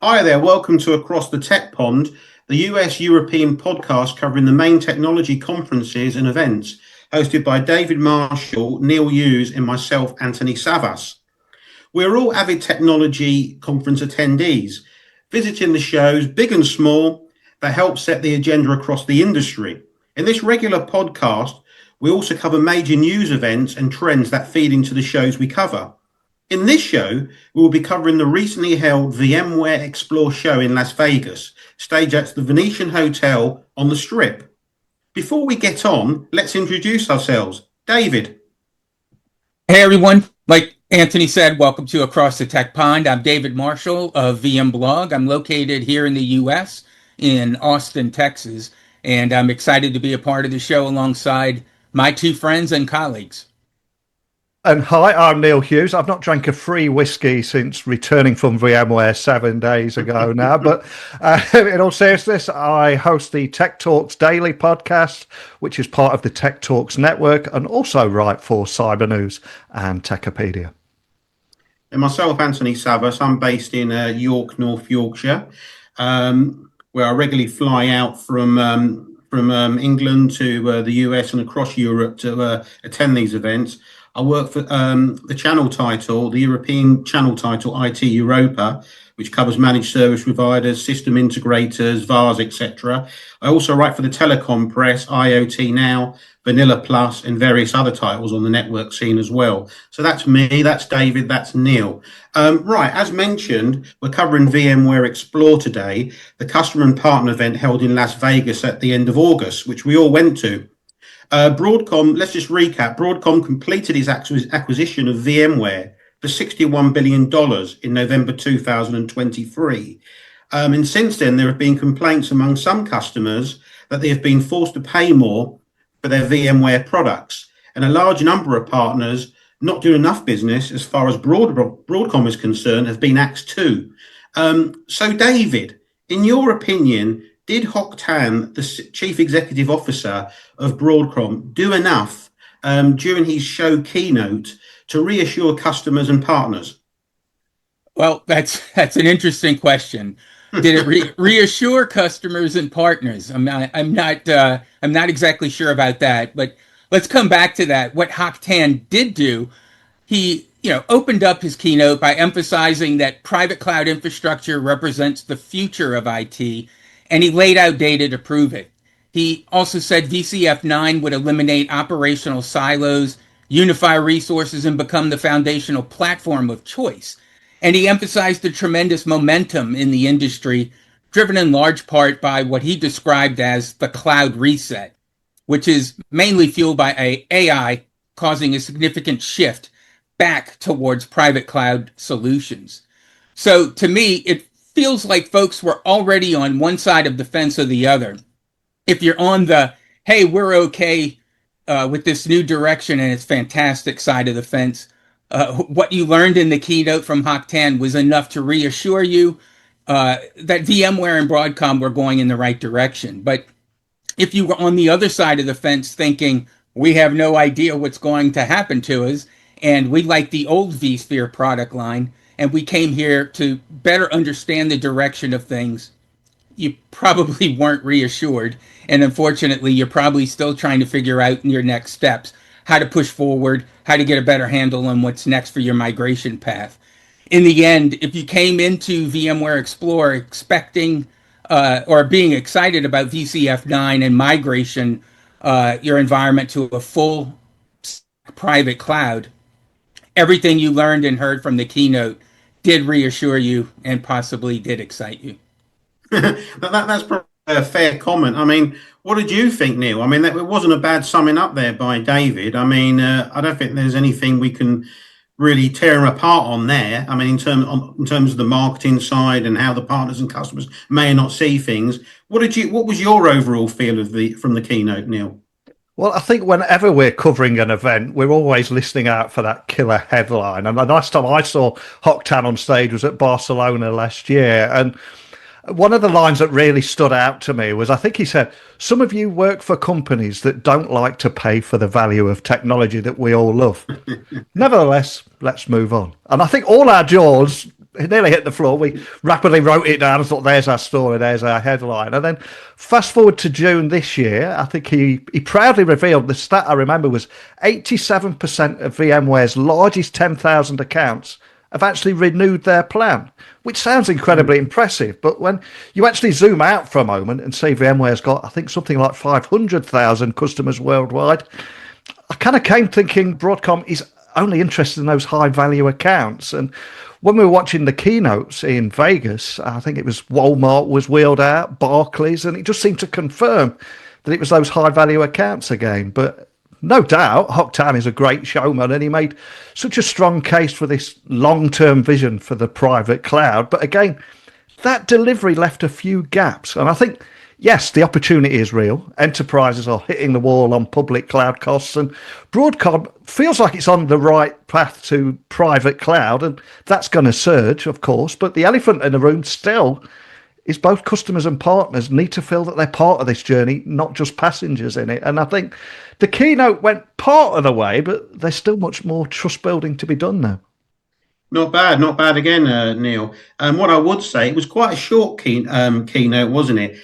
Hi there, welcome to Across the Tech Pond, the US-European podcast covering the main technology conferences and events, hosted by David Marshall, Neil Hughes, and myself, Antony Savvas. We're all avid technology conference attendees, visiting the shows, big and small, that help set the agenda across the industry. In this regular podcast, we also cover major news events and trends that feed into the shows we cover. In this show, we will be covering the recently held VMware Explore show in Las Vegas, staged at the Venetian Hotel on the Strip. Before we get on, let's introduce ourselves. David. Hey everyone, like Antony said, welcome to Across the Tech Pond. I'm David Marshall of VMblog. I'm located here in the US in Austin, Texas, and I'm excited to be a part of the show alongside my two friends and colleagues. And hi, I'm Neil Hughes. I've not drank a free whiskey since returning from VMware 7 days ago now. But in all seriousness, I host the Tech Talks Daily podcast, which is part of the Tech Talks network and also write for Cyber News and Techopedia. And myself, Antony Savvas. I'm based in York, North Yorkshire, where I regularly fly out from England to the US and across Europe to attend these events. I work for the channel title, the European channel title, IT Europa, which covers managed service providers, system integrators, VARs, etc. I also write for the Telecom Press, IoT Now, Vanilla Plus, and various other titles on the network scene as well. So that's me, that's David, that's Neil. Right, as mentioned, we're covering VMware Explore today, the customer and partner event held in Las Vegas at the end of August, which we all went to. Broadcom, let's just recap. Broadcom completed its acquisition of VMware for $61 billion in November 2023. And since then, there have been complaints among some customers that they have been forced to pay more for their VMware products. And a large number of partners not doing enough business as far as Broadcom is concerned have been axed too. So, David, in your opinion, did Hock Tan, the Chief Executive Officer of Broadcom, do enough during his show Keynote to reassure customers and partners? Well, that's an interesting question. Did it reassure customers and partners? I'm not exactly sure about that, but let's come back to that. What Hock Tan did do, he opened up his keynote by emphasizing that private cloud infrastructure represents the future of IT. And he laid out data to prove it. He also said VCF9 would eliminate operational silos, unify resources, and become the foundational platform of choice. And he emphasized the tremendous momentum in the industry, driven in large part by what he described as the cloud reset, which is mainly fueled by AI causing a significant shift back towards private cloud solutions. So to me, it feels like folks were already on one side of the fence or the other. If you're on the, hey, we're okay with this new direction and it's fantastic side of the fence, what you learned in the keynote from Hock Tan was enough to reassure you that VMware and Broadcom were going in the right direction. But if you were on the other side of the fence thinking, we have no idea what's going to happen to us, and we like the old vSphere product line, and we came here to better understand the direction of things, you probably weren't reassured. And unfortunately, you're probably still trying to figure out your next steps, how to push forward, how to get a better handle on what's next for your migration path. In the end, if you came into VMware Explore expecting or being excited about VCF9 and migration your environment to a full private cloud, everything you learned and heard from the keynote did reassure you and possibly did excite you. That's probably a fair comment. I mean, what did you think, Neil? I mean, it wasn't a bad summing up there by David. I mean, I don't think there's anything we can really tear them apart on there. I mean, in terms of the marketing side and how the partners and customers may not see things. What was your overall feel from the keynote, Neil? Well, I think whenever we're covering an event, we're always listening out for that killer headline. And the last time I saw Hock Tan on stage was at Barcelona last year. And one of the lines that really stood out to me was, I think he said, some of you work for companies that don't like to pay for the value of technology that we all love. Nevertheless, let's move on. And I think all our jaws it nearly hit the floor. We rapidly wrote it down and thought, there's our story, there's our headline. And then fast forward to June this year, I think he proudly revealed, the stat I remember was 87% of VMware's largest 10,000 accounts have actually renewed their plan, which sounds incredibly impressive. But when you actually zoom out for a moment and see VMware's got, I think, something like 500,000 customers worldwide, I kind of came thinking Broadcom is only interested in those high value accounts. And when we were watching the keynotes in Vegas, I think it was Walmart was wheeled out, Barclays, and it just seemed to confirm that it was those high value accounts again. But no doubt, Hock Tan is a great showman, and he made such a strong case for this long-term vision for the private cloud. But again, that delivery left a few gaps. And I think, yes, the opportunity is real. Enterprises are hitting the wall on public cloud costs, and Broadcom feels like it's on the right path to private cloud, and that's going to surge, of course. But the elephant in the room still is both customers and partners need to feel that they're part of this journey, not just passengers in it. And I think the keynote went part of the way, but there's still much more trust building to be done now. Not bad again, Neil. What I would say, it was quite a short keynote, wasn't it?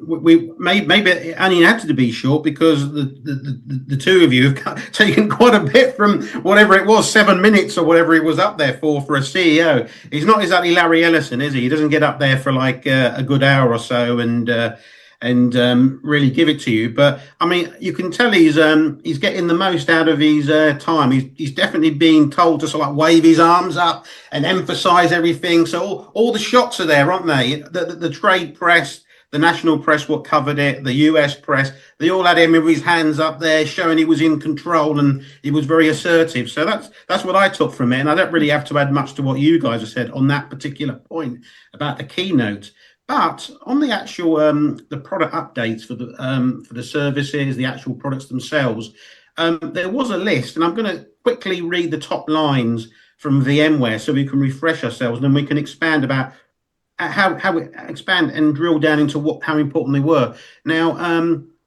We maybe it only had to be short because the two of you have taken quite a bit from whatever it was, 7 minutes or whatever it was up there for a CEO. He's not exactly Larry Ellison, is he? He doesn't get up there for like a good hour or so and really give it to you. But I mean, you can tell he's getting the most out of his time. He's definitely being told to sort of like wave his arms up and emphasize everything. So all the shots are there, aren't they? The trade press, the national press, what covered it, the US press, they all had him with his hands up there showing he was in control and he was very assertive. So that's what I took from it. And I don't really have to add much to what you guys have said on that particular point about the keynote. But on the actual the product updates for the services, the actual products themselves, there was a list, and I'm going to quickly read the top lines from VMware so we can refresh ourselves, and then we can expand about how we expand and drill down into how important they were. Now,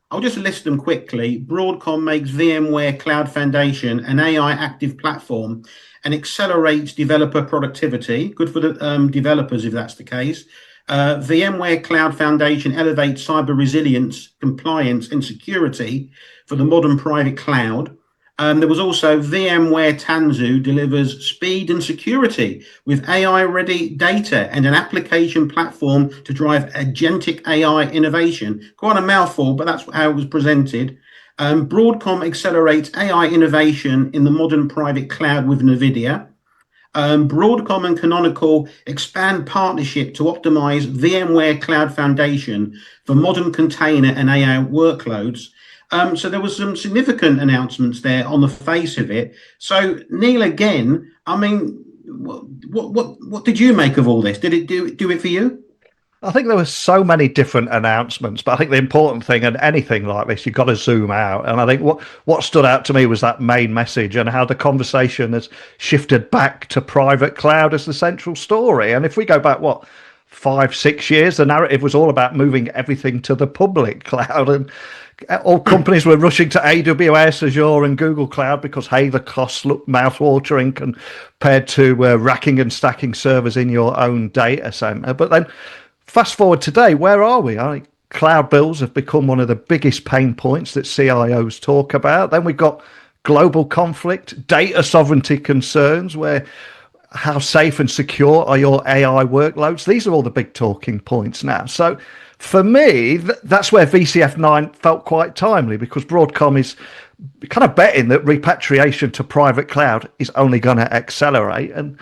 I'll just list them quickly. Broadcom makes VMware Cloud Foundation an AI active platform and accelerates developer productivity. Good for the developers if that's the case. VMware Cloud Foundation elevates cyber resilience, compliance, and security for the modern private cloud. There was also VMware Tanzu delivers speed and security with AI-ready data and an application platform to drive agentic AI innovation. Quite a mouthful, but that's how it was presented. Broadcom accelerates AI innovation in the modern private cloud with NVIDIA. Broadcom and Canonical expand partnership to optimize VMware Cloud Foundation for modern container and AI workloads. So there was some significant announcements there on the face of it. So Neil, again, I mean, what did you make of all this? Did it do it for you? I think there were so many different announcements, but I think the important thing in anything like this, you've got to zoom out. And I think what stood out to me was that main message and how the conversation has shifted back to private cloud as the central story. And if we go back, 5-6 years, the narrative was all about moving everything to the public cloud, and all companies were rushing to AWS, Azure, and Google Cloud because, hey, the costs look mouth-watering compared to racking and stacking servers in your own data center. But then fast forward today, where are we? Cloud bills have become one of the biggest pain points that CIOs talk about. Then we've got global conflict, data sovereignty concerns, where how safe and secure are your AI workloads? These are all the big talking points now. So for me, that's where VCF 9 felt quite timely, because Broadcom is kind of betting that repatriation to private cloud is only going to accelerate. And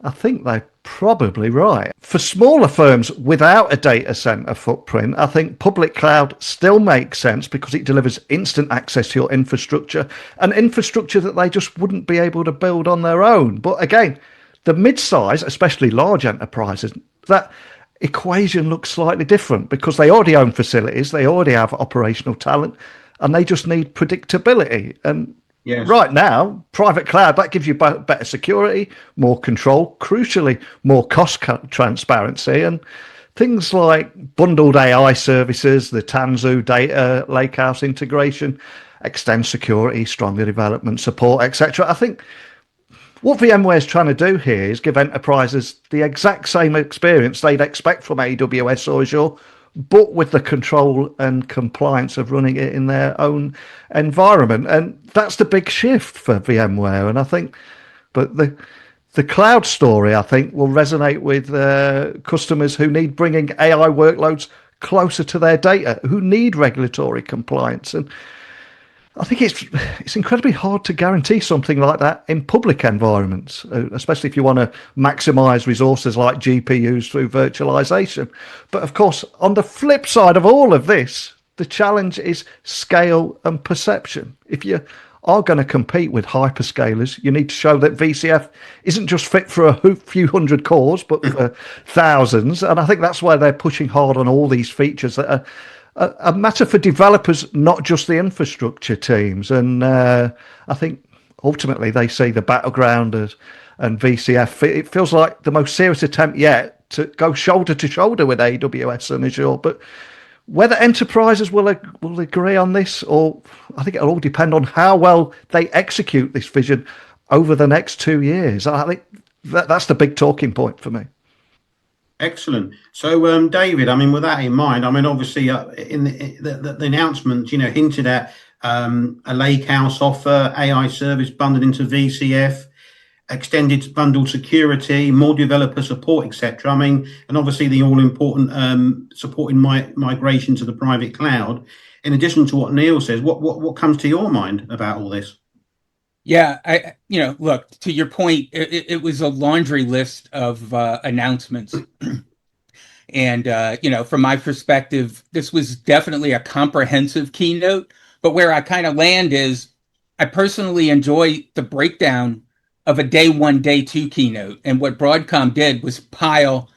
I think they're probably right. For smaller firms without a data center footprint, I think public cloud still makes sense because it delivers instant access to your infrastructure, and infrastructure that they just wouldn't be able to build on their own. But again, the mid-size, especially large enterprises, that equation looks slightly different because they already own facilities, they already have operational talent, and they just need predictability. And yes, right now, private cloud, that gives you better security, more control, crucially, more cost transparency, and things like bundled AI services, the Tanzu data lakehouse integration, extend security, stronger development support, etc. I think What VMware's trying to do here is give enterprises the exact same experience they'd expect from AWS or Azure, but with the control and compliance of running it in their own environment. And that's the big shift for VMware. And I think, but the cloud story, I think, will resonate with customers who need bringing AI workloads closer to their data, who need regulatory compliance. And I think it's incredibly hard to guarantee something like that in public environments, especially if you want to maximize resources like GPUs through virtualization. But of course, on the flip side of all of this, the challenge is scale and perception. If you are going to compete with hyperscalers, you need to show that VCF isn't just fit for a few hundred cores, but for thousands. And I think that's why they're pushing hard on all these features that are a matter for developers, not just the infrastructure teams. And I think ultimately they see the battleground and VCF. It feels like the most serious attempt yet to go shoulder to shoulder with AWS and Azure. But whether enterprises will agree on this, or I think it'll all depend on how well they execute this vision over the next 2 years. I think that's the big talking point for me. Excellent. So, David, I mean, with that in mind, I mean, obviously, in the announcement, hinted at a lakehouse offer, AI service bundled into VCF, extended bundled security, more developer support, etc. I mean, and obviously the all-important supporting migration to the private cloud. In addition to what Neil says, what comes to your mind about all this? Yeah, look, to your point, it was a laundry list of announcements. And, from my perspective, this was definitely a comprehensive keynote. But where I kind of land is I personally enjoy the breakdown of a day one, day two keynote. And what Broadcom did was pile,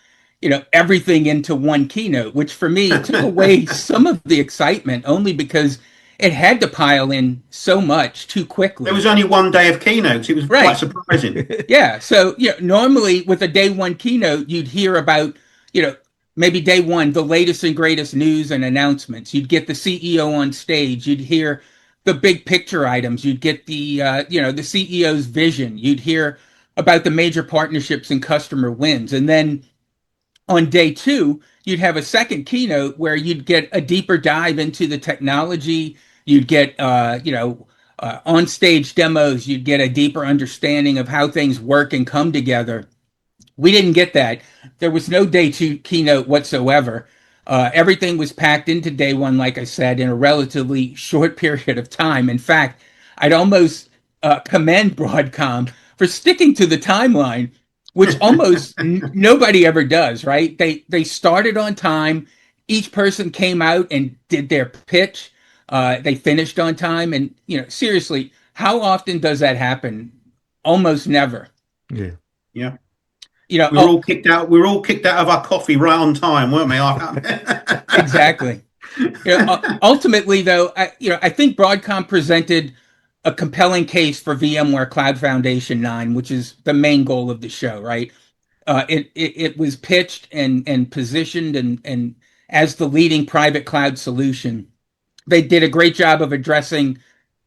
everything into one keynote, which for me took away some of the excitement only because it had to pile in so much too quickly. There was only one day of keynotes. It was quite surprising. Yeah. So, normally with a day one keynote, you'd hear about, maybe day one, the latest and greatest news and announcements. You'd get the CEO on stage. You'd hear the big picture items. You'd get the, the CEO's vision. You'd hear about the major partnerships and customer wins. And then on day two, you'd have a second keynote where you'd get a deeper dive into the technology. You'd get, on-stage demos. You'd get a deeper understanding of how things work and come together. We didn't get that. There was no day two keynote whatsoever. Everything was packed into day one, like I said, in a relatively short period of time. In fact, I'd almost commend Broadcom for sticking to the timeline, which almost nobody ever does, right? They started on time. Each person came out and did their pitch. They finished on time. And, seriously, how often does that happen? Almost never. Yeah. Yeah. We were all kicked out. We were all kicked out of our coffee right on time, weren't we? Exactly. Ultimately, though, I think Broadcom presented a compelling case for VMware Cloud Foundation 9, which is the main goal of the show, right? It was pitched and positioned and as the leading private cloud solution. They did a great job of addressing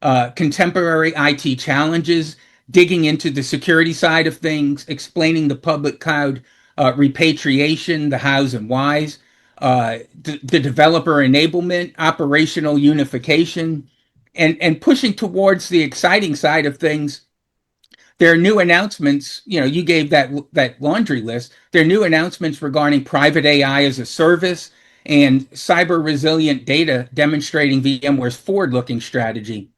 contemporary IT challenges, digging into the security side of things, explaining the public cloud repatriation, the hows and whys, the developer enablement, operational unification, and pushing towards the exciting side of things. There are new announcements. You gave that laundry list. There are new announcements regarding private AI as a service and cyber resilient data, demonstrating VMware's forward-looking strategy.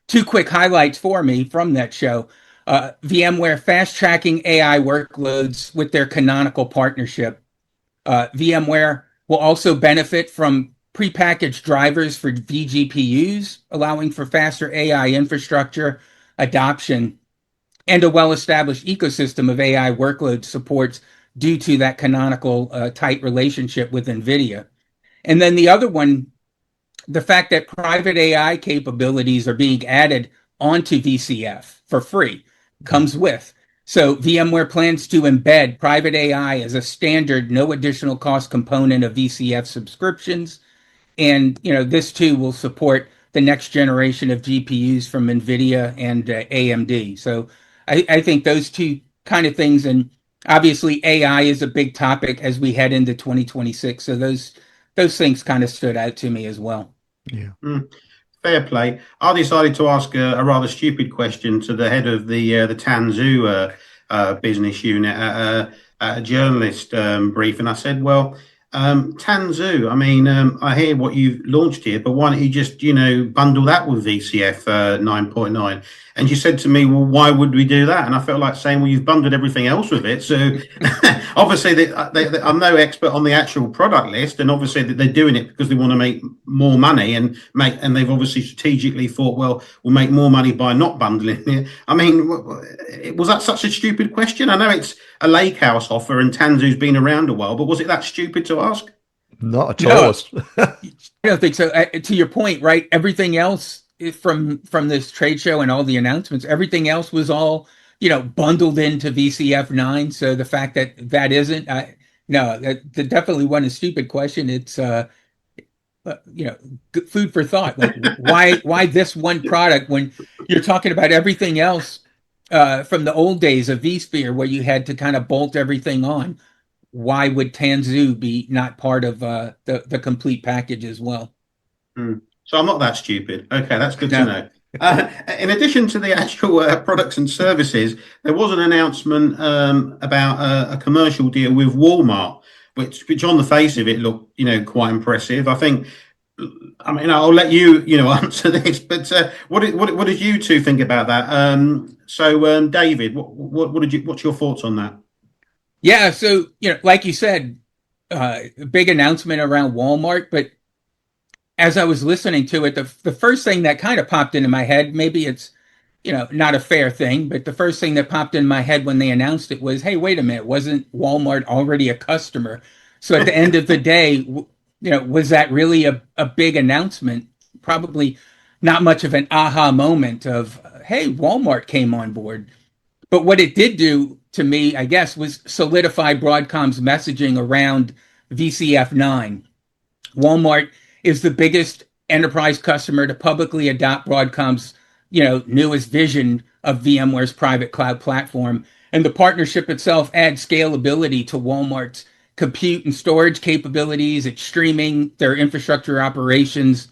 Two quick highlights for me from that show. VMware fast-tracking AI workloads with their Canonical partnership. VMware will also benefit from prepackaged drivers for vGPUs, allowing for faster AI infrastructure adoption and a well-established ecosystem of AI workload supports due to that Canonical tight relationship with NVIDIA. And then the other one, the fact that private AI capabilities are being added onto VCF for free comes with. So VMware plans to embed private AI as a standard, no additional cost component of VCF subscriptions. And, this too will support the next generation of GPUs from NVIDIA and AMD. So I think those two kind of things, and obviously AI is a big topic as we head into 2026. So those things kind of stood out to me as well. Yeah. Fair play. I decided to ask a rather stupid question to the head of the Tanzu business unit at a journalist brief, and I said, "Well, Tanzu, I mean, I hear what you've launched here, but why don't you just, bundle that with VCF 9.9?" And she said to me, "Well, why would we do that?" And I felt like saying, "Well, you've bundled everything else with it." So obviously, I'm no expert on the actual product list, and obviously that they're doing it because they want to make more money and they've obviously strategically thought, well, we'll make more money by not bundling it. I mean, was that such a stupid question? I know it's a lake house offer, and Tanzu's been around a while, but was it that stupid to ask? Not at all. I don't think so. To your point, right? Everything else from this trade show and all the announcements, everything else was all bundled into VCF 9. So the fact that isn't, no, that definitely wasn't a stupid question. It's food for thought. Like why this one product when you're talking about everything else from the old days of vSphere where you had to kind of bolt everything on? Why would Tanzu be not part of the complete package as well? So I'm not that stupid. Okay, that's good to know. In addition to the actual products and services, there was an announcement about a commercial deal with Walmart, which on the face of it looked, quite impressive. I think. I mean, I'll let you, answer this, but what did you two think about that? So, David, what's your thoughts on that? Yeah, so like you said, big announcement around Walmart, but as I was listening to it, the first thing that kind of popped into my head, maybe it's not a fair thing, but the first thing that popped in my head when they announced it was, hey, wait a minute, wasn't Walmart already a customer? So at the end of the day, was that really a big announcement? Probably not much of an aha moment of, hey, Walmart came on board. But what it did do to me, I guess, was solidify Broadcom's messaging around VCF 9. Walmart is the biggest enterprise customer to publicly adopt Broadcom's, newest vision of VMware's private cloud platform. And the partnership itself adds scalability to Walmart's compute and storage capabilities. It's streaming their infrastructure operations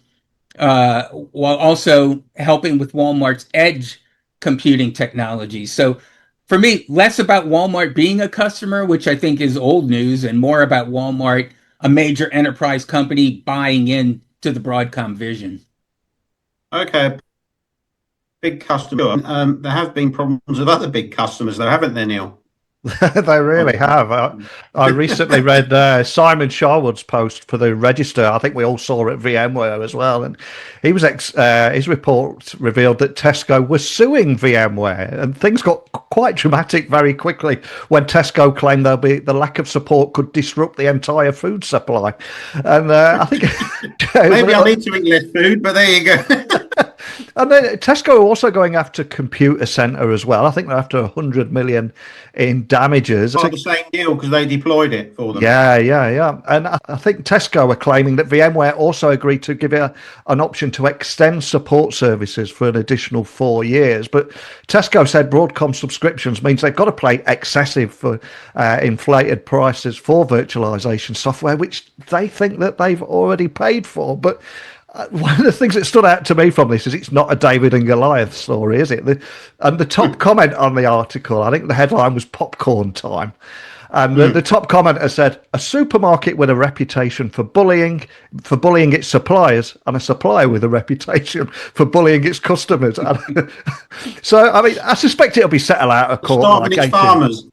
while also helping with Walmart's edge computing technology. So for me, less about Walmart being a customer, which I think is old news, and more about Walmart, a major enterprise company, buying into the Broadcom vision. Okay, big customer. There have been problems with other big customers, though, haven't there, Neil? They really have. I recently read Simon Sharwood's post for the Register. I think we all saw it at VMware as well, and he was his report revealed that Tesco was suing VMware, and things got quite dramatic very quickly when Tesco claimed the lack of support could disrupt the entire food supply. And I think maybe I need to eat less food, but there you go. And then Tesco are also going after Computer Center as well. I think they're after 100 million in damages. Well, the same deal because they deployed it for them. Yeah. And I think Tesco are claiming that VMware also agreed to give it an option to extend support services for an additional 4 years. But Tesco said Broadcom subscriptions means they've got to pay excessive for inflated prices for virtualization software, which they think that they've already paid for. But one of the things that stood out to me from this is it's not a David and Goliath story, is it? And the top comment on the article, I think the headline was popcorn time. And the top commenter said, a supermarket with a reputation for bullying its suppliers, and a supplier with a reputation for bullying its customers. So, I mean, I suspect it'll be settled out of court. Starving its farmers.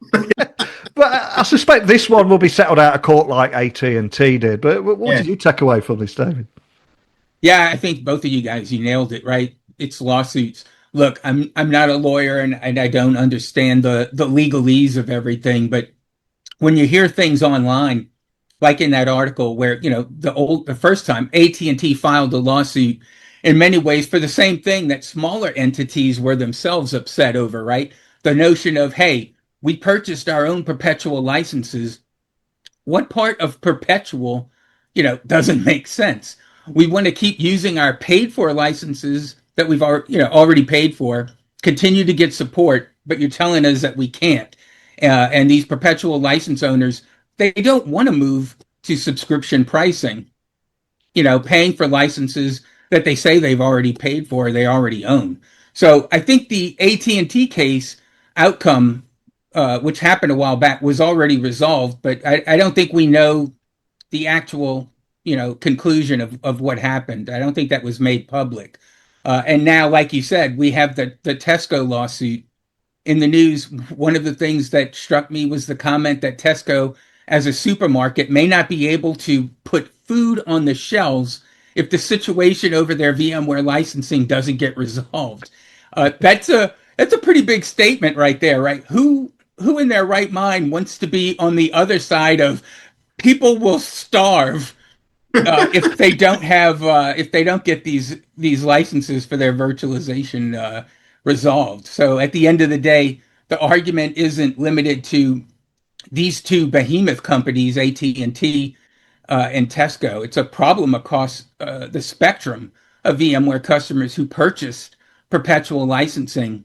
But I suspect this one will be settled out of court like AT&T did. But what did you take away from this, David? Yeah, I think both of you guys, you nailed it, right? It's lawsuits. Look, I'm not a lawyer and I don't understand the legalese of everything, but when you hear things online, like in that article where, the first time AT&T filed a lawsuit in many ways for the same thing that smaller entities were themselves upset over, right? The notion of, hey, we purchased our own perpetual licenses. What part of perpetual, doesn't make sense? We want to keep using our paid for licenses that we've already paid for, continue to get support, but you're telling us that we can't. And these perpetual license owners, they don't want to move to subscription pricing, paying for licenses that they say they've already paid for, they already own. So I think the AT&T case outcome, which happened a while back, was already resolved, but I don't think we know the actual, conclusion of what happened. I don't think that was made public. And now, like you said, we have the Tesco lawsuit in the news. One of the things that struck me was the comment that Tesco, as a supermarket, may not be able to put food on the shelves if the situation over their VMware licensing doesn't get resolved. That's a pretty big statement right there, right? Who in their right mind wants to be on the other side of people will starve if they don't get these licenses for their virtualization resolved? So at the end of the day, the argument isn't limited to these two behemoth companies, AT&T and Tesco. It's a problem across the spectrum of VMware customers who purchased perpetual licensing,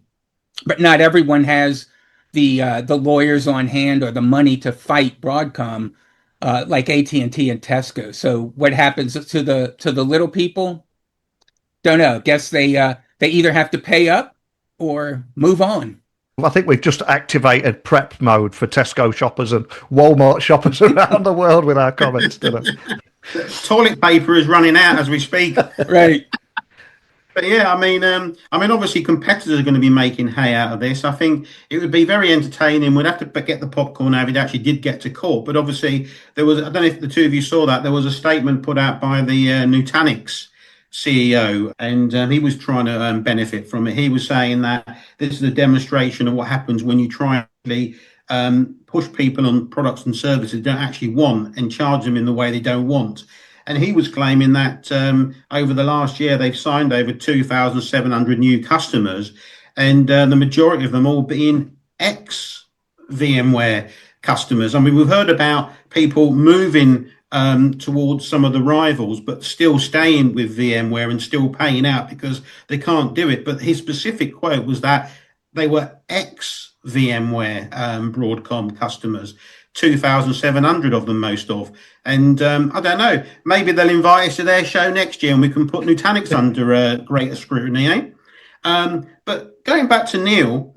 but not everyone has the lawyers on hand or the money to fight Broadcom like AT&T and Tesco. So what happens to the little people? Don't know. Guess they either have to pay up or move on. I think we've just activated prep mode for Tesco shoppers and Walmart shoppers around the world with our comments today. Toilet paper is running out as we speak. Right. But yeah, I mean, obviously competitors are going to be making hay out of this. I think it would be very entertaining. We'd have to get the popcorn out if it actually did get to court. But obviously, I don't know if the two of you saw that, there was a statement put out by the Nutanix CEO, and he was trying to benefit from it. He was saying that this is a demonstration of what happens when you try to push people on products and services they don't actually want and charge them in the way they don't want. And he was claiming that over the last year, they've signed over 2,700 new customers, and the majority of them all being ex-VMware customers. I mean, we've heard about people moving towards some of the rivals, but still staying with VMware and still paying out because they can't do it. But his specific quote was that they were ex-VMware Broadcom customers. 2,700 of them, most of. And I don't know, maybe they'll invite us to their show next year and we can put Nutanix under greater scrutiny, eh? But going back to Neil,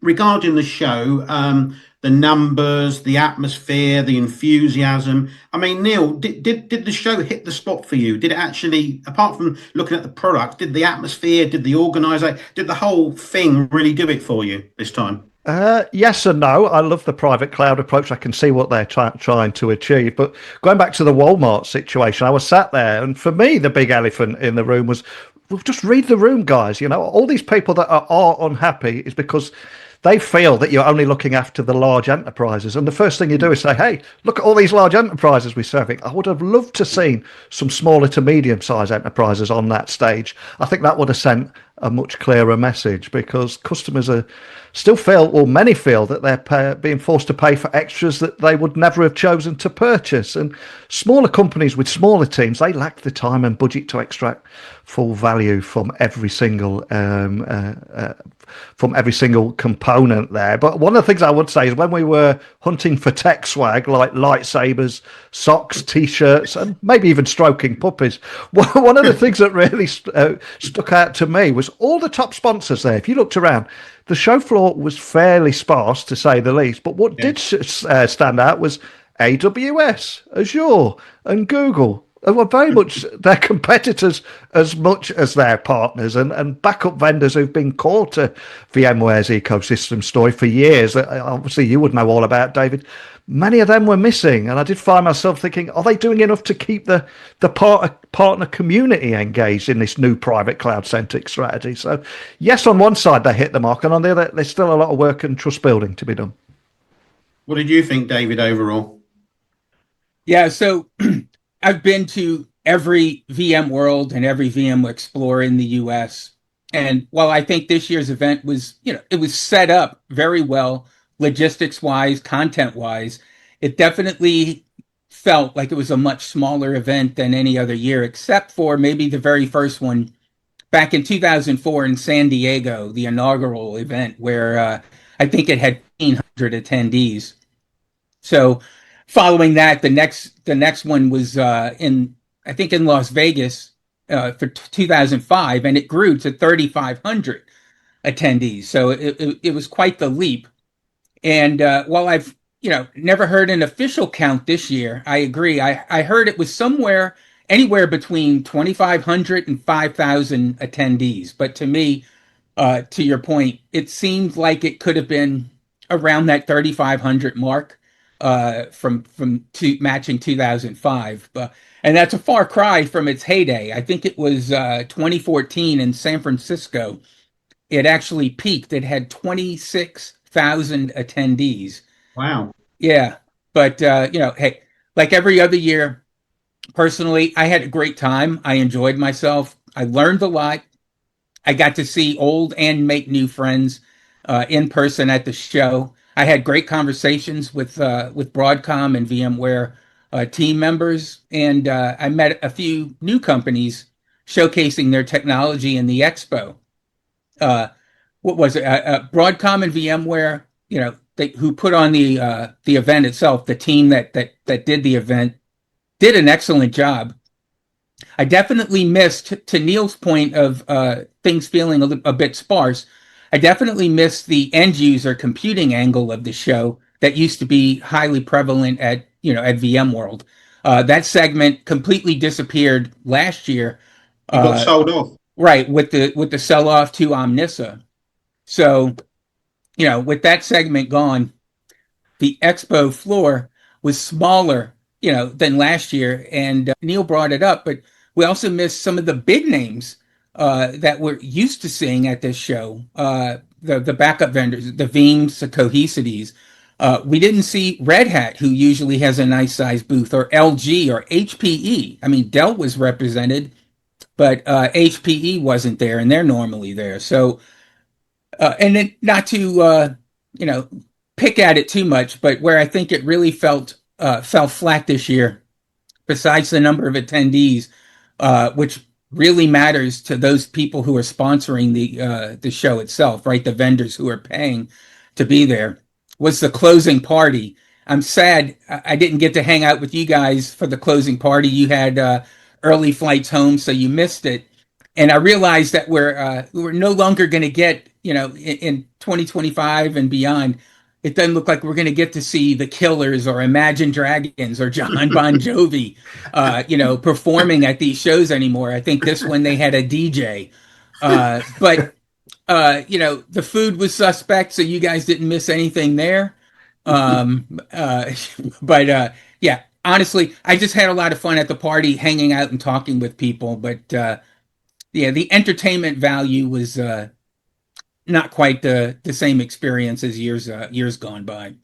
regarding the show, the numbers, the atmosphere, the enthusiasm. I mean, Neil, did the show hit the spot for you? Did it actually, apart from looking at the product, did the atmosphere, did the organizer, did the whole thing really do it for you this time? Yes and no. I love the private cloud approach. I can see what they're trying to achieve. But going back to the Walmart situation, I was sat there, and for me, the big elephant in the room was, well, just read the room, guys. All these people that are unhappy is because they feel that you're only looking after the large enterprises. And the first thing you do is say, hey, look at all these large enterprises we're serving. I would have loved to seen some smaller to medium-sized enterprises on that stage. I think that would have sent a much clearer message, because customers still feel, or many feel, that they're being forced to pay for extras that they would never have chosen to purchase. And smaller companies with smaller teams, they lack the time and budget to extract full value from every single component there. But one of the things I would say is, when we were hunting for tech swag like lightsabers, socks, t-shirts, and maybe even stroking puppies, one of the things that really stuck out to me was all the top sponsors there. If you looked around, the show floor was fairly sparse, to say the least. But what did stand out was AWS, Azure, and Google. They were very much their competitors as much as their partners, and backup vendors who've been core to VMware's ecosystem story for years. Obviously, you would know all about, David. Many of them were missing, and I did find myself thinking, are they doing enough to keep the partner community engaged in this new private cloud-centric strategy? So, yes, on one side they hit the mark, and on the other, there's still a lot of work and trust building to be done. What did you think, David, overall? Yeah, so I've been to every VMworld and every VMware Explore in the US. And while I think this year's event was, it was set up very well, logistics-wise, content-wise, it definitely felt like it was a much smaller event than any other year, except for maybe the very first one back in 2004 in San Diego, the inaugural event where I think it had 1,500 attendees. So following that, the next one was in I think in Las Vegas for 2005, and it grew to 3,500 attendees. So it was quite the leap. And while I've never heard an official count this year, I agree. I heard it was anywhere between 2,500 and 5,000 attendees. But to me, to your point, it seemed like it could have been around that 3,500 mark from matching 2005. And that's a far cry from its heyday. I think it was 2014 in San Francisco. It actually peaked. It had 26,000 attendees. Wow. Yeah. But, hey, like every other year, personally, I had a great time. I enjoyed myself. I learned a lot. I got to see old and make new friends in person at the show. I had great conversations with Broadcom and VMware team members, and I met a few new companies showcasing their technology in the expo. What was it? Broadcom and VMware, who put on the event itself, the team that did the event, did an excellent job. I definitely missed, to Neil's point of things feeling a bit sparse. I definitely missed the end user computing angle of the show that used to be highly prevalent at VMworld. That segment completely disappeared last year. It got sold off. Right, with the sell off to Omnissa. So, with that segment gone, the expo floor was smaller, than last year. And Neil brought it up, but we also missed some of the big names that we're used to seeing at this show. The backup vendors, the Veeams, the Cohesities. We didn't see Red Hat, who usually has a nice size booth, or LG or HPE. I mean, Dell was represented, but HPE wasn't there, and they're normally there. So, and then not to pick at it too much, but where I think it really fell flat this year, besides the number of attendees, which really matters to those people who are sponsoring the show itself, right? The vendors who are paying to be there, was the closing party. I'm sad I didn't get to hang out with you guys for the closing party. You had early flights home, so you missed it. And I realized that we're no longer going to get, in 2025 and beyond, it doesn't look like we're going to get to see the Killers or Imagine Dragons or John Bon Jovi, performing at these shows anymore. I think this one they had a DJ, but the food was suspect, so you guys didn't miss anything there. But yeah, honestly, I just had a lot of fun at the party, hanging out and talking with people. But yeah, the entertainment value was not quite the same experience as years gone by.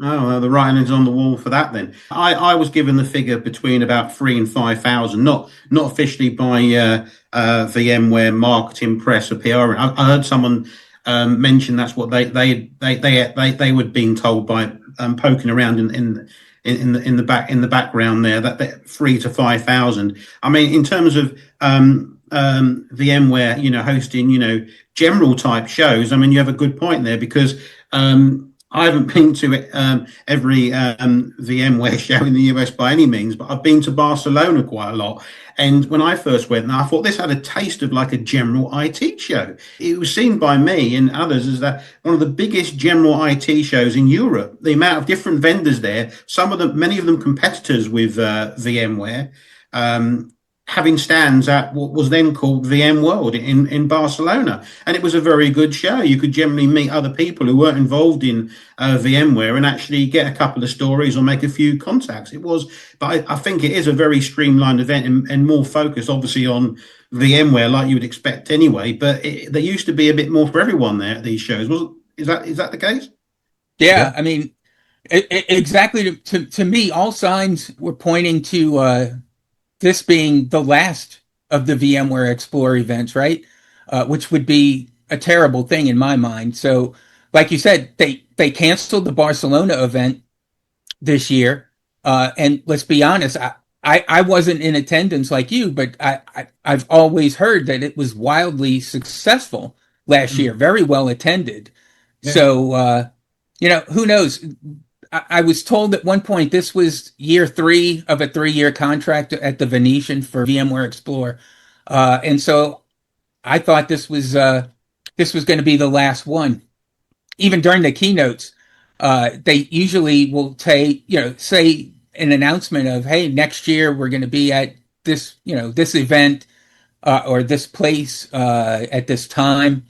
Oh, well, the writing is on the wall for that then. I was given the figure between about 3,000 and 5,000, not officially by VMware marketing press or PR. I heard someone mention that's what they were being told by poking around in the background there, that 3,000 to 5,000. I mean, in terms of VMware, hosting, general type shows. I mean, you have a good point there, because I haven't been to every VMware show in the US by any means, but I've been to Barcelona quite a lot. And when I first went there, I thought this had a taste of like a general IT show. It was seen by me and others as that one of the biggest general IT shows in Europe. The amount of different vendors there, many of them competitors with VMware, having stands at what was then called VMworld in Barcelona. And it was a very good show. You could generally meet other people who weren't involved in VMware and actually get a couple of stories or make a few contacts. But I think it is a very streamlined event and more focused, obviously, on VMware, like you would expect anyway. But there used to be a bit more for everyone there at these shows. Is that the case? Yeah, I mean, exactly. To me, all signs were pointing to this being the last of the VMware Explore events, right? Which would be a terrible thing in my mind. So, like you said, they canceled the Barcelona event this year, and let's be honest, I wasn't in attendance like you, but I've always heard that it was wildly successful last year, very well attended. Yeah. So, who knows? I was told at one point this was year 3 of a 3-year contract at the Venetian for VMware Explore. And so I thought this was going to be the last one. Even during the keynotes, they usually will say an announcement of, hey, next year we're going to be at this event or this place at this time.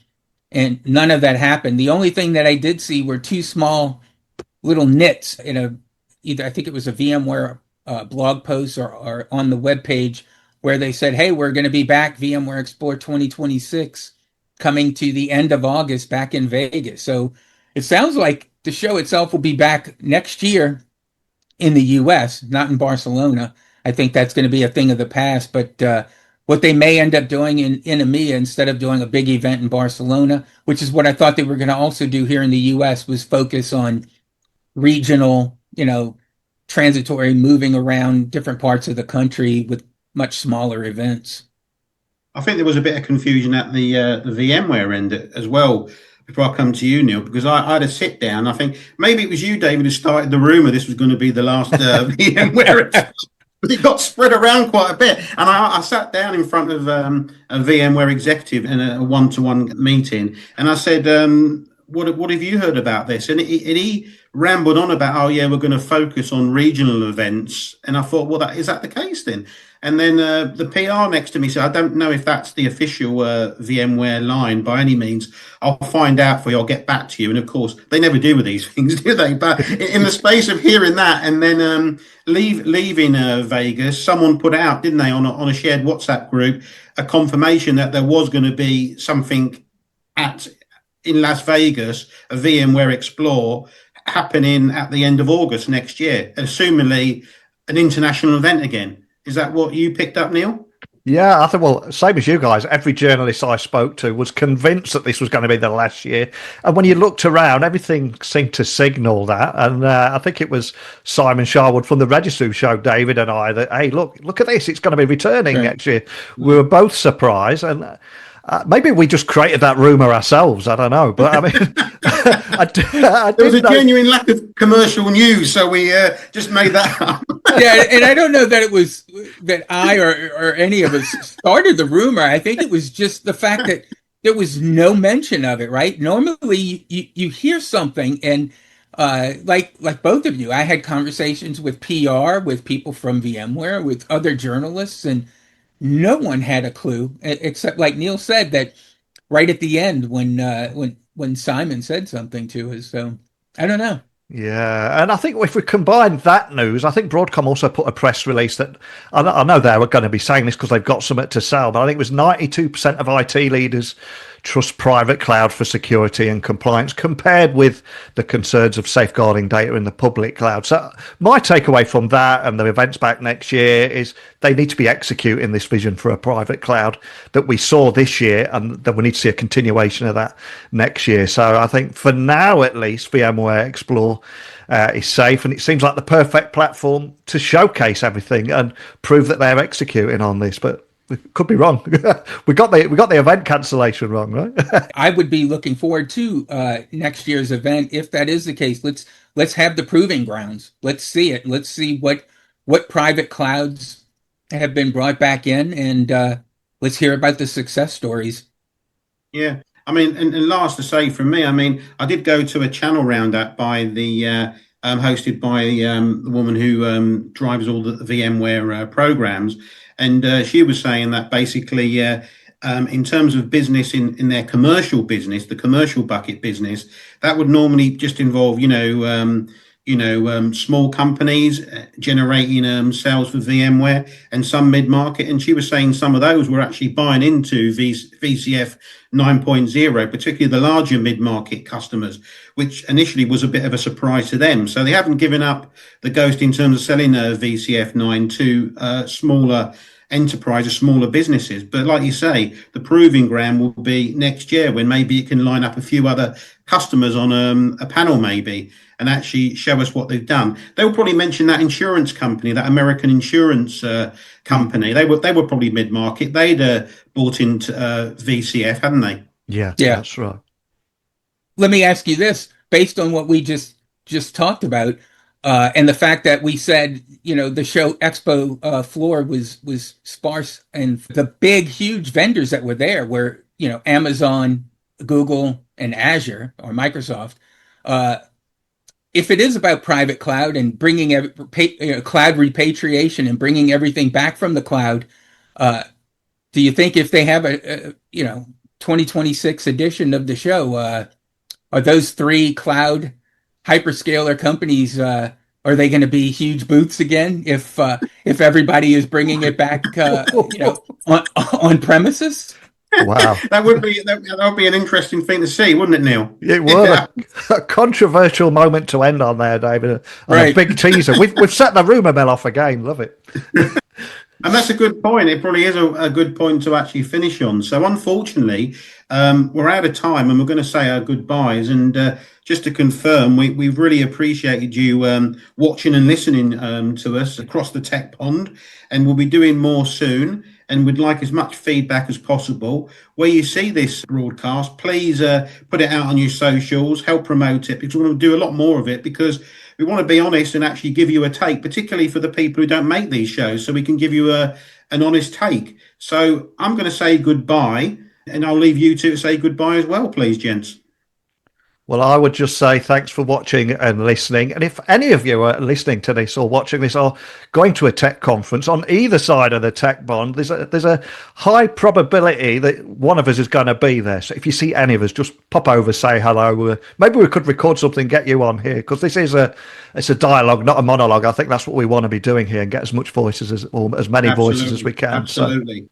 And none of that happened. The only thing that I did see were 2 small little nits in either I think it was a VMware blog post or on the web page where they said, "Hey, we're going to be back VMware Explore 2026 coming to the end of August back in Vegas." So it sounds like the show itself will be back next year in the US, not in Barcelona. I think that's going to be a thing of the past, but what they may end up doing in EMEA instead of doing a big event in Barcelona, which is what I thought they were going to also do here in the US, was focus on regional, transitory moving around different parts of the country with much smaller events. I think there was a bit of confusion at the VMware end as well. Before I come to you, Neil, because I had a sit down. I think maybe it was you, David, who started the rumor this was going to be the last VMware. But it got spread around quite a bit, and I sat down in front of a VMware executive in a one-to-one meeting, and I said, what have you heard about this? And he rambled on about, oh yeah, we're going to focus on regional events. And I thought, well, is that the case then? And then the PR next to me said, I don't know if that's the official VMware line by any means. I'll find out for you. I'll get back to you. And of course, they never do with these things, do they? But in the space of hearing that and then leaving Vegas, someone put out, didn't they, on a shared WhatsApp group, a confirmation that there was going to be something in Las Vegas, a VMware Explore happening at the end of August next year, assumingly an international event again. Is that what you picked up, Neil? Yeah, I think, well, same as you guys, every journalist I spoke to was convinced that this was going to be the last year. And when you looked around, everything seemed to signal that. And I think it was Simon Sharwood from the Register who showed David and I that, hey, look at this, it's going to be returning next year. We were both surprised. And maybe we just created that rumor ourselves. I don't know. But I mean, there was a genuine lack of commercial news. So we just made that up. Yeah, and I don't know that it was that I or any of us started the rumor. I think it was just the fact that there was no mention of it, right? Normally you hear something and like both of you, I had conversations with PR, with people from VMware, with other journalists, and no one had a clue except, like Neil said, that right at the end when Simon said something to us. So I don't know. Yeah, and I think if we combine that news, I think Broadcom also put a press release that I know they were going to be saying this because they've got something to sell, but I think it was 92% of IT leaders trust private cloud for security and compliance compared with the concerns of safeguarding data in the public cloud. So my takeaway from that and the events back next year is they need to be executing this vision for a private cloud that we saw this year, and that we need to see a continuation of that next year. So I think for now, at least, VMware Explore is safe, and it seems like the perfect platform to showcase everything and prove that they're executing on this. But we could be wrong. we got the event cancellation wrong, right? I would be looking forward to next year's event if that is the case. Let's have the proving grounds. Let's see it. Let's see what private clouds have been brought back in, and let's hear about the success stories. Yeah, I mean, and last to say from me, I mean, I did go to a channel roundup by the hosted by the woman who drives all the VMware programs. And she was saying that basically, in terms of business in their commercial business, the commercial bucket business, that would normally just involve, small companies generating sales for VMware and some mid-market. And she was saying some of those were actually buying into VCF 9.0, particularly the larger mid-market customers, which initially was a bit of a surprise to them. So they haven't given up the ghost in terms of selling VCF 9 to smaller enterprise or smaller businesses. But like you say, the proving ground will be next year when maybe it can line up a few other customers on a panel maybe and actually show us what they've done. They'll probably mention that insurance company, that American insurance company. They were probably mid-market. They'd bought into VCF, hadn't they? Yeah, Yeah. that's right. Let me ask you this, based on what we just talked about, and the fact that we said, the show expo floor was sparse, and the big, huge vendors that were there were, Amazon, Google, and Azure or Microsoft. If it is about private cloud and bringing cloud repatriation and bringing everything back from the cloud, do you think if they have a 2026 edition of the show, are those three cloud hyperscaler companies, are they going to be huge booths again if everybody is bringing it back on premises? Wow. that would be an interesting thing to see, wouldn't it, Neil? It was a controversial moment to end on there, David. Right. A big teaser. We've set the rumour mill off again. Love it. And that's a good point. It probably is a good point to actually finish on. So unfortunately, we're out of time and we're going to say our goodbyes. And just to confirm, we've really appreciated you watching and listening to us across the tech pond. And we'll be doing more soon. And we'd like as much feedback as possible. Where you see this broadcast, please put it out on your socials, help promote it, because we're going to do a lot more of it, because we want to be honest and actually give you a take, particularly for the people who don't make these shows, so we can give you an honest take. So I'm going to say goodbye, and I'll leave you two to say goodbye as well, please, gents. Well, I would just say thanks for watching and listening. And if any of you are listening to this or watching this or going to a tech conference on either side of the tech bond, there's a high probability that one of us is going to be there. So if you see any of us, just pop over, say hello. Maybe we could record something, get you on here, because this is it's a dialogue, not a monologue. I think that's what we want to be doing here and get as much voices or as many voices as we can. Absolutely.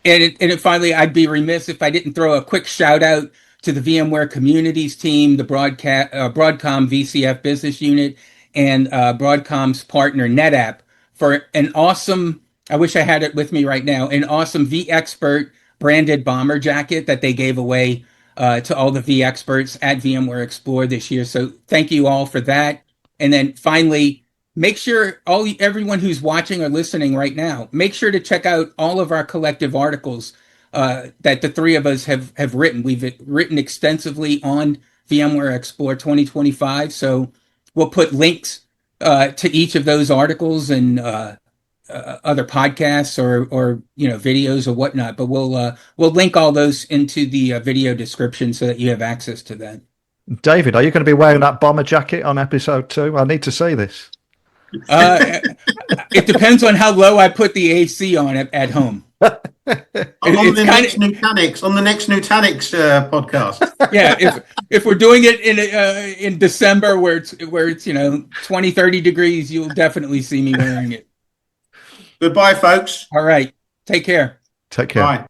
So. And finally, I'd be remiss if I didn't throw a quick shout out to the VMware Communities team, the Broadcom VCF business unit, and Broadcom's partner NetApp for an awesome, I wish I had it with me right now, an awesome vExpert branded bomber jacket that they gave away to all the vExperts at VMware Explore this year. So thank you all for that. And then finally, make sure everyone who's watching or listening right now, make sure to check out all of our collective articles that the three of us have written. We've written extensively on VMware Explore 2025. So we'll put links to each of those articles and other podcasts or videos or whatnot. But we'll link all those into the video description so that you have access to that. David, are you going to be wearing that bomber jacket on episode 2? I need to see this. It depends on how low I put the AC on it at home. On the next Nutanix podcast. Yeah, if we're doing it in December where it's 20, 30 degrees, you'll definitely see me wearing it. Goodbye, folks. All right. Take care. Take care. Bye.